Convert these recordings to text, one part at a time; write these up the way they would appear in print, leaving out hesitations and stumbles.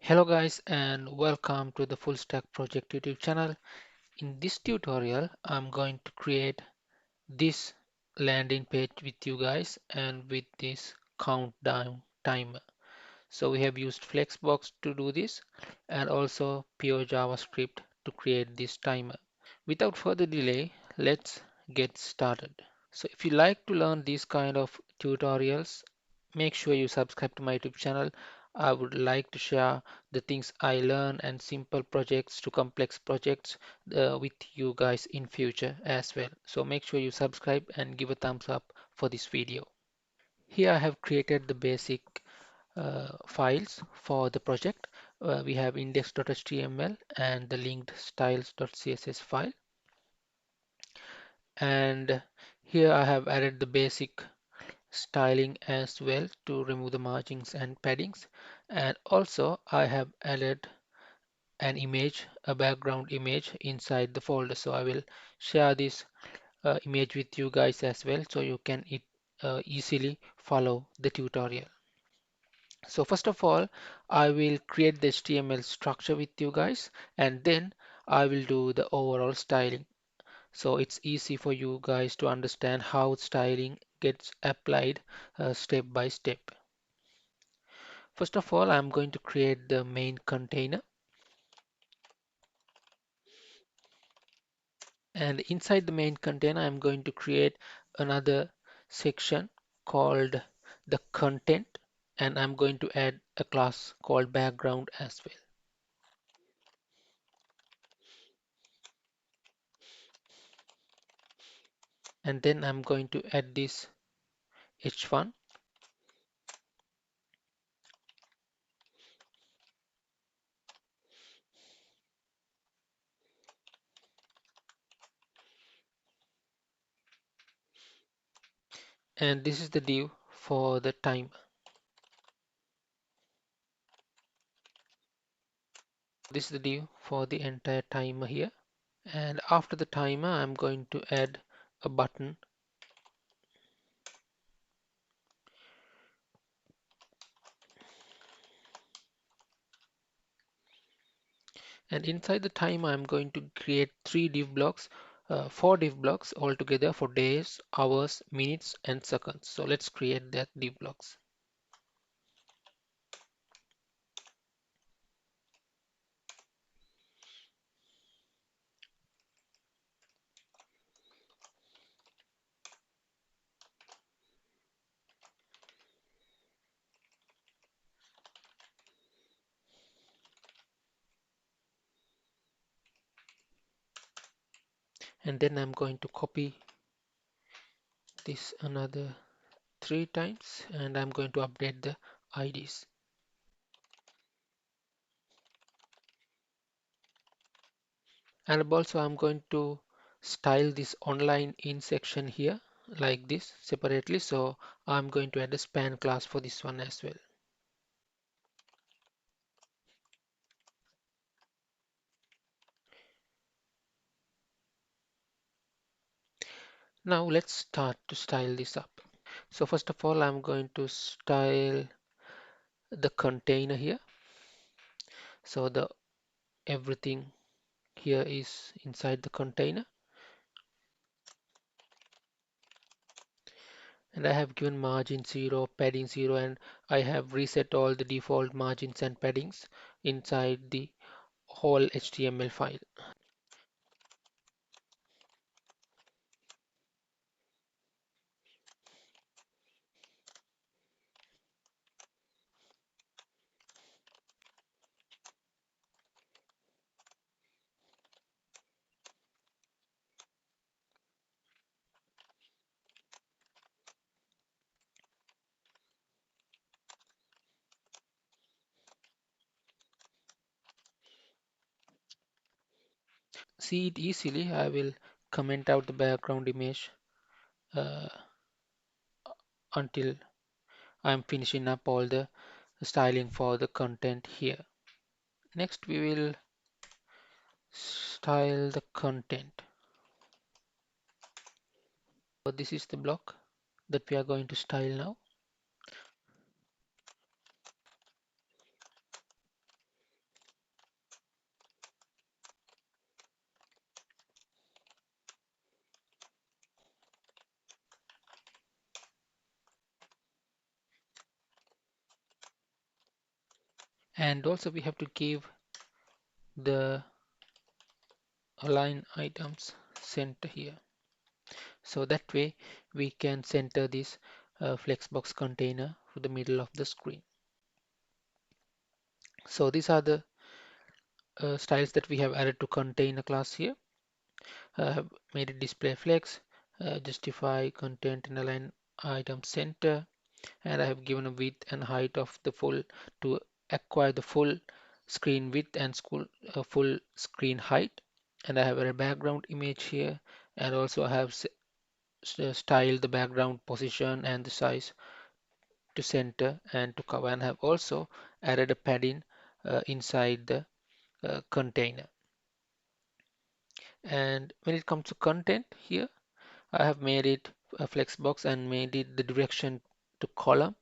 Hello guys and welcome to the Full Stack Project YouTube channel. In this tutorial, I'm going to create this landing page with you guys and with this countdown timer. So we have used Flexbox to do this and also pure JavaScript to create this timer. Without further delay, let's get started. So if you like to learn these kind of tutorials, make sure you subscribe to my YouTube channel. I would like to share the things I learn and simple projects to complex projects with you guys in future as well. So make sure you subscribe and give a thumbs up for this video. Here I have created the basic files for the project. We have index.html and the linked styles.css file. And here I have added the basic styling as well to remove the margins and paddings, and also I have added an image, a background image inside the folder. So I will share this image with you guys as well so you can easily follow the tutorial. So first of all, I will create the HTML structure with you guys, and then I will do the overall styling. So it's easy for you guys to understand how styling gets applied step by step. First of all, I'm going to create the main container, and inside the main container I'm going to create another section called the content, and I'm going to add a class called background as well. And then I'm going to add this h1, and this is the div for the timer. This is the div for the entire timer here. And after the timer, I'm going to add a button, and inside the timer, I'm going to create four div blocks altogether for days, hours, minutes, and seconds. So let's create that div blocks. And then I'm going to copy this another 3 times, and I'm going to update the IDs. And also I'm going to style this online in section here like this separately. So I'm going to add a span class for this one as well. Now let's start to style this up. So first of all, I'm going to style the container here. So the everything here is inside the container. And I have given margin 0, padding 0, and I have reset all the default margins and paddings inside the whole HTML file. See it easily, I will comment out the background image uh, until I'm finishing up all the styling for the content here. Next, we will style the content. So this is the block that we are going to style now. And also we have to give the align items center here. So that way we can center this flexbox container to the middle of the screen. So these are the styles that we have added to container class here. I have made it display flex, justify content and align item center, and I have given a width and height of the full to acquire the full screen width and full screen height. And I have a background image here, and also I have styled the background position and the size to center and to cover, and have also added a padding inside the container. And when it comes to content here, I have made it a flexbox and made it the direction to column.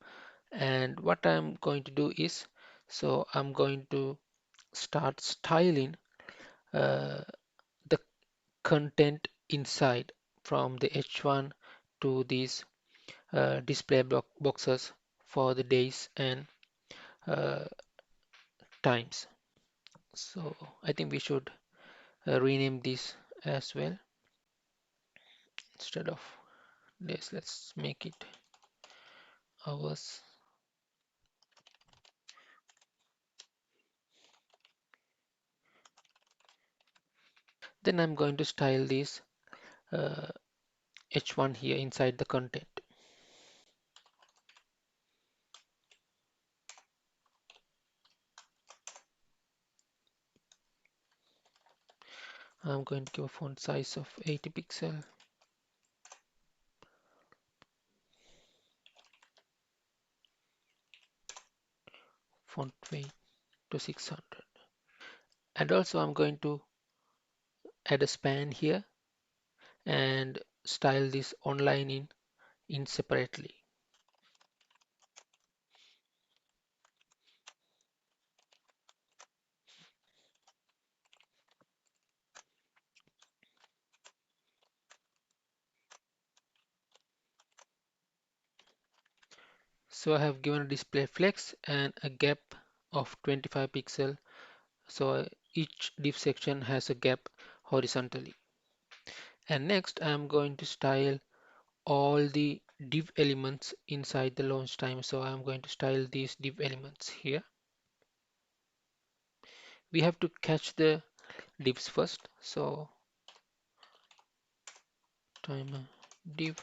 And what I'm going to do is, so I'm going to start styling uh, the content inside from the H1 to these display boxes for the days and uh, times. So I think we should rename this as well. Instead of days, let's make it hours. Then I'm going to style this uh, H1 here inside the content. I'm going to give a font size of 80 pixel, font weight to 600. And also I'm going to add a span here and style this online in separately. So I have given a display flex and a gap of 25 pixel. So each div section has a gap horizontally. And next I'm going to style all the div elements inside the launch time. So I'm going to style these div elements here. We have to catch the divs first. So timer div,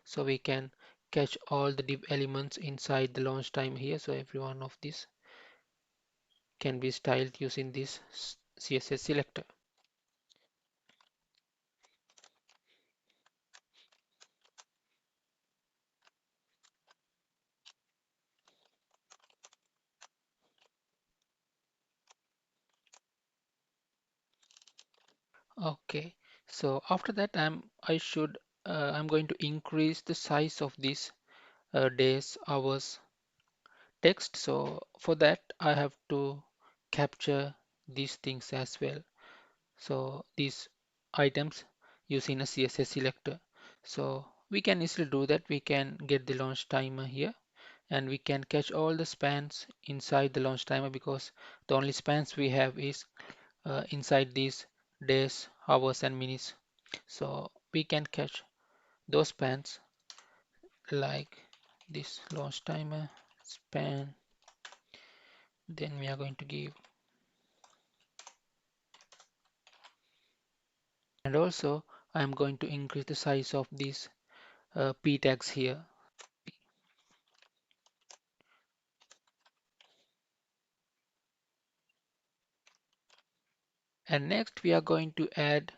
so we can catch all the div elements inside the launch time here. So every one of these can be styled using this CSS selector. Okay, so after that I'm going to increase the size of this days hours text. So for that I have to capture these things as well. So these items using a CSS selector. So we can easily do that. We can get the launch timer here and we can catch all the spans inside the launch timer, because the only spans we have is inside these days, hours and minutes. So we can catch those spans like this launch timer span. Then we are going to give, and also I'm going to increase the size of these p tags here. And next we are going to add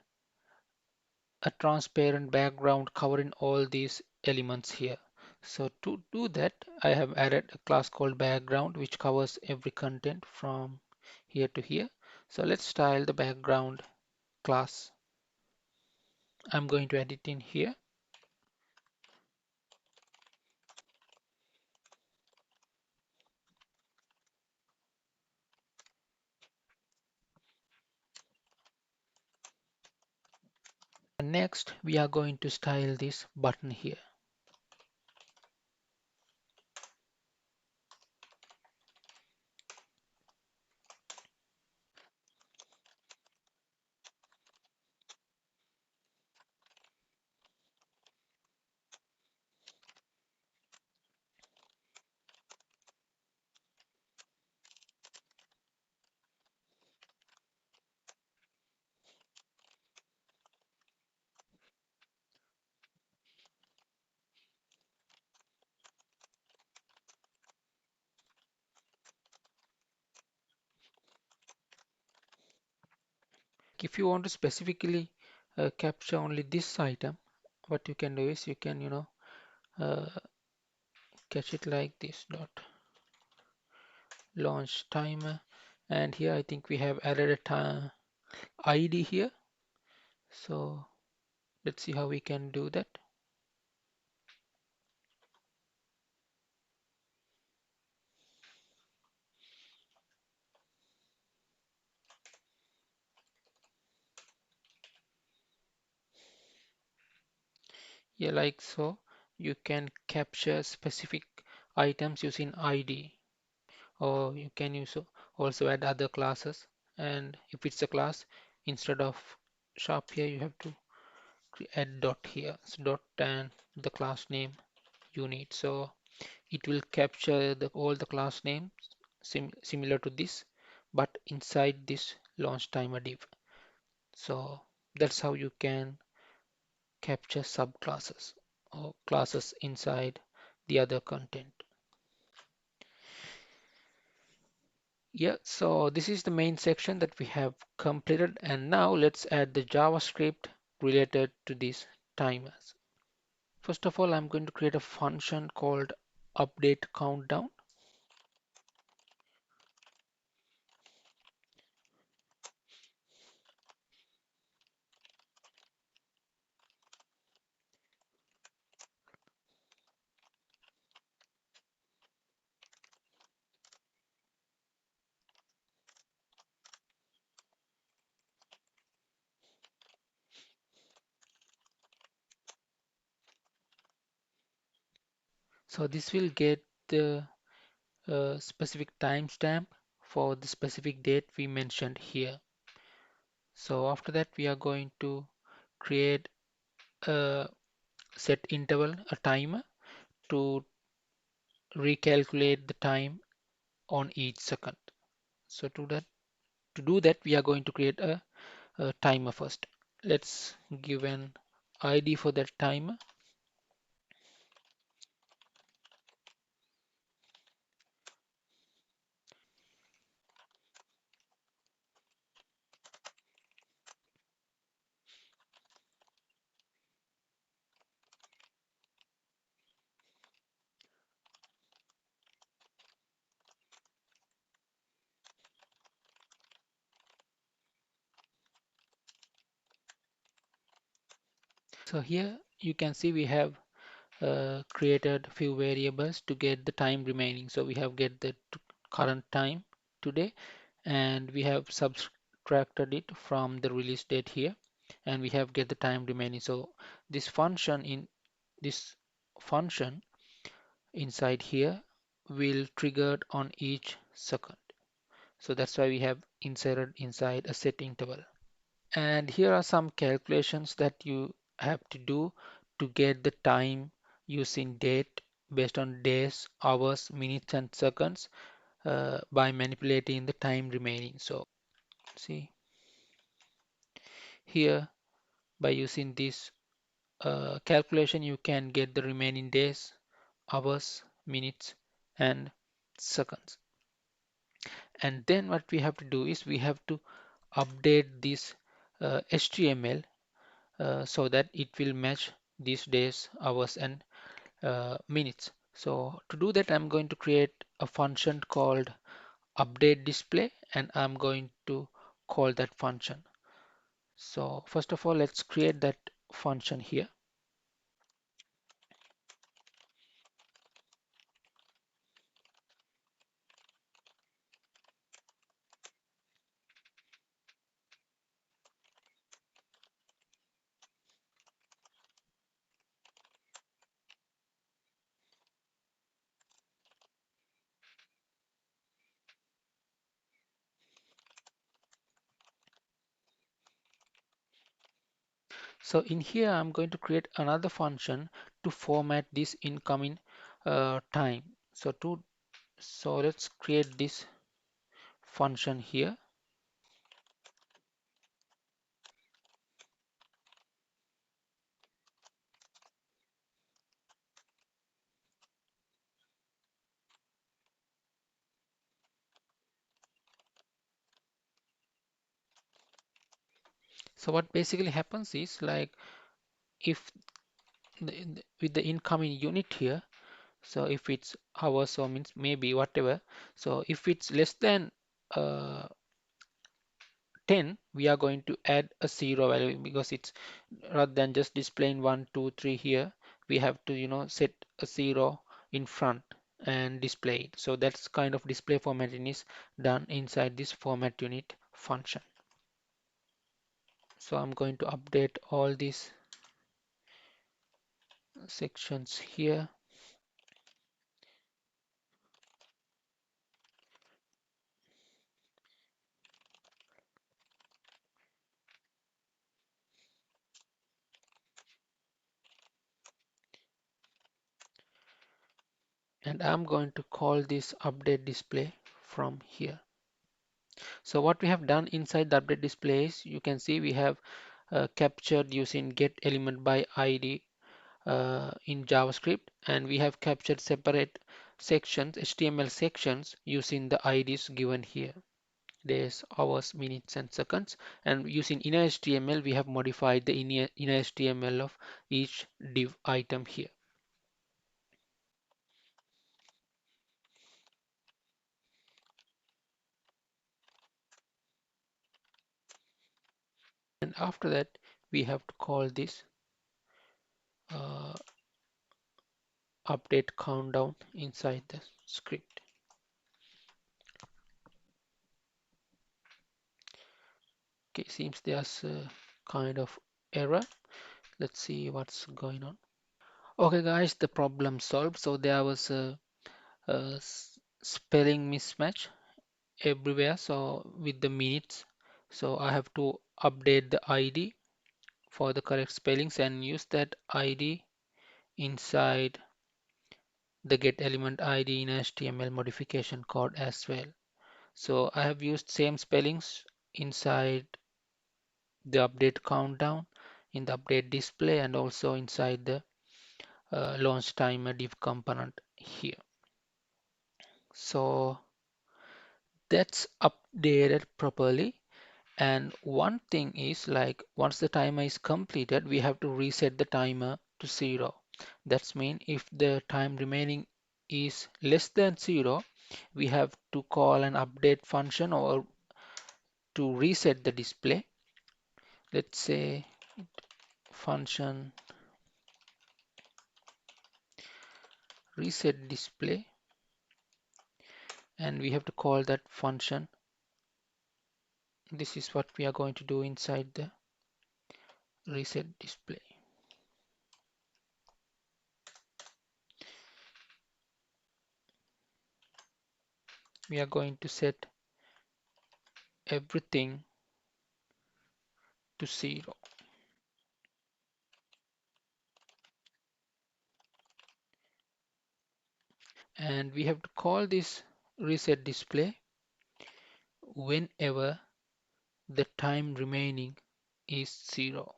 a transparent background covering all these elements here. So to do that, I have added a class called background, which covers every content from here to here. So let's style the background class. I'm going to add it in here. And next, we are going to style this button here. If you want to specifically capture only this item, what you can do is you can, uh, catch it like this dot launch timer, and here I think we have added a time ID here. So let's see how we can do that. Yeah, like so, you can capture specific items using ID, or you can also add other classes. And if it's a class, instead of sharp here, you have to add dot here. So dot and the class name you need. So it will capture all the class names similar to this, but inside this launch timer div. So that's how you can capture subclasses or classes inside the other content. Yeah, so this is the main section that we have completed, and now let's add the JavaScript related to these timers. First of all, I'm going to create a function called update countdown. So this will get the specific timestamp for the specific date we mentioned here. So after that, we are going to create a set interval, a timer, to recalculate the time on each second. So to do that, we are going to create a timer first. Let's give an ID for that timer. So here you can see we have created few variables to get the time remaining. So we have get the current time today, and we have subtracted it from the release date here, and we have get the time remaining. So this function this function inside here will trigger on each second. So that's why we have inserted inside a set interval. And here are some calculations that you have to do to get the time using date based on days, hours, minutes, and seconds by manipulating the time remaining. So see here, by using this calculation, you can get the remaining days, hours, minutes, and seconds. And then what we have to do is we have to update this HTML so that it will match these days, hours, and minutes. So to do that, I'm going to create a function called update display, and I'm going to call that function. So first of all, let's create that function here. So in here, I'm going to create another function to format this incoming time. So let's create this function here. So what basically happens is like if with the incoming unit here, so if it's hours or means maybe whatever, so if it's less than uh, 10, we are going to add a zero value because it's rather than just displaying 1, 2, 3 here, we have to, set a zero in front and display it. So that's kind of display formatting is done inside this format unit function. So I'm going to update all these sections here. And I'm going to call this update display from here. So what we have done inside the update display is you can see we have captured using get element by ID in JavaScript, and we have captured separate sections, HTML sections using the IDs given here. Days, hours, minutes, and seconds. And using inner HTML, we have modified the inner HTML of each div item here. And after that, we have to call this uh, update countdown inside the script. Okay, seems there's a kind of error. Let's see what's going on. Okay, guys, the problem solved. So there was a spelling mismatch everywhere. So with the minutes, so I have to update the ID for the correct spellings and use that ID inside the get element ID in HTML modification code as well. So I have used same spellings inside the update countdown in the update display and also inside the launch timer div component here. So that's updated properly. And one thing is like once the timer is completed, we have to reset the timer to 0. That's mean if the time remaining is less than 0, we have to call an update function or to reset the display. Let's say function reset display, and we have to call that function. This is what we are going to do inside the reset display. We are going to set everything to 0. And we have to call this reset display whenever the time remaining is 0.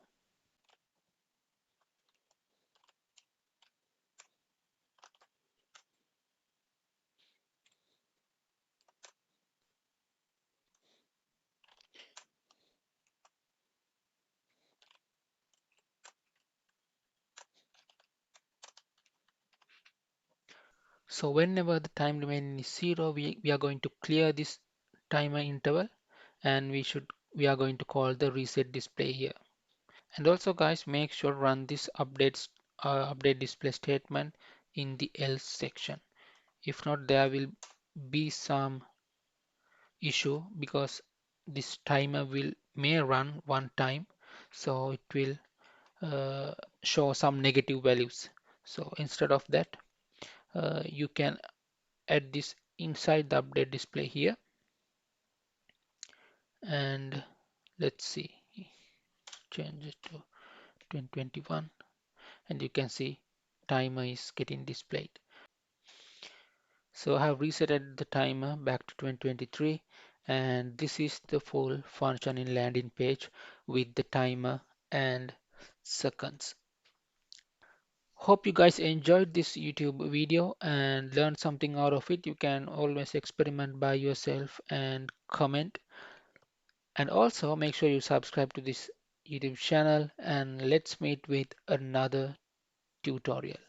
So whenever the time remaining is 0, we are going to clear this timer interval, and we are going to call the reset display here. And also guys, make sure run this update display statement in the else section. If not, there will be some issue because this timer will may run one time, so it will show some negative values. So instead of that, you can add this inside the update display here, and let's see, change it to 2021, and you can see timer is getting displayed. So I have resetted the timer back to 2023, and this is the full function in landing page with the timer and seconds. Hope you guys enjoyed this YouTube video and learned something out of it. You can always experiment by yourself and comment. And also make sure you subscribe to this YouTube channel, and let's meet with another tutorial.